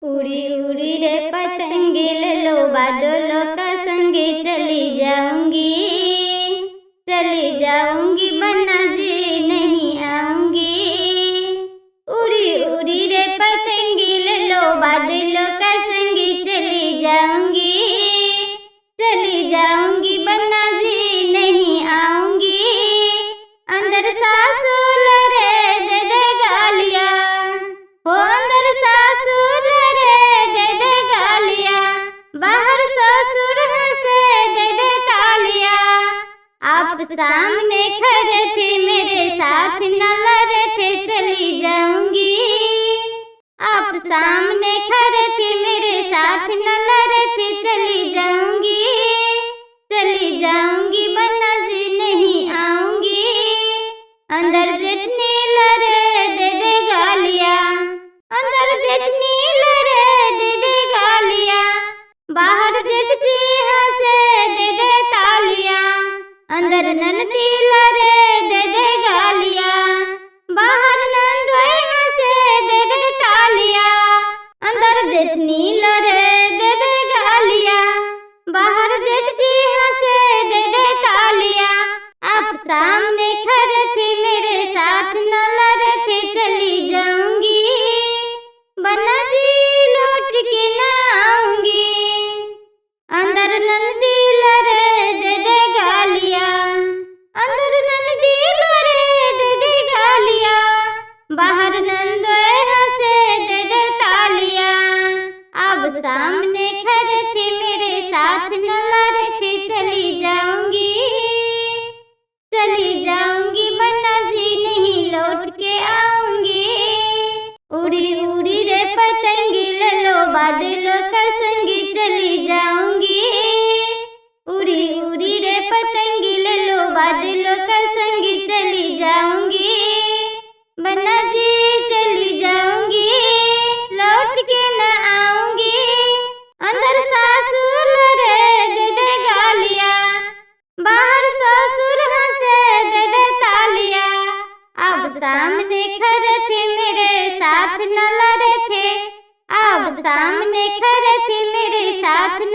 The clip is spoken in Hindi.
उड़ी उड़ी रे पतंगे लो बादलों का संगे चली जाऊंगी बन्ना जी नहीं आऊंगी। उड़ी उड़ी रे पतंगे लो बादलों का संगे चली जाऊंगी बन्ना जी नहीं आऊंगी। अंदर सासू लरे दे दे गालियां, हो अंदर सासू लरे दे दे गालियां, बाहर ससुर हंसे दे दे तालियां। आप सामने खड़े थे मेरे साथ न लड़े थे चली जाऊंगी। आप सामने खड़े थे मेरे साथ न लड़े थे चली जाऊंगी बन्ना जी नहीं आऊंगी। अंदर जेठनी लरे दे दे गालियां, अंदर जेठनी लरे दे दे गालियां, बाहर जेठ जी हंसे दे दे तालियां। अंदर ननदी लरे दे दे गालियां, बाहर नंदोई हंसे दे दे तालियां। अंदर जेठनी लरे दे दे गालियां, बाहर जेठ जी हंसे दे दे तालियां। आप सामने खड़े थे मेरे साथ न लड़े थे चली जाऊंगी। बन्ना जी लौट के ना आऊंगी। अंदर नंदी लरे दे दे गालियां, अंदर नंदी लरे दे दे गालियां, बाहर नंदोए हंसे दे दे तालियां। अब सामने खड़े थे मेरे साथ न लड़े थे चली जाऊंगी बन्ना जी नहीं लौट के आऊंगी। उड़ी उड़ी रे पतंगी लो बादलों का संगी चली जाऊंगी। उड़ी उड़ी रे पतंगी लो बादलों का संगी चली जाऊंगी। बन्ना जी चली जाऊंगी लौट के न आऊंगी। अंदर सासू लरे दे दे गालियां, बाहर ससुर हंसे दे दे तालियां। अब सामने खड़े थे मेरे साथ न लड़े थे, अब सामने खड़े थे मेरे साथ न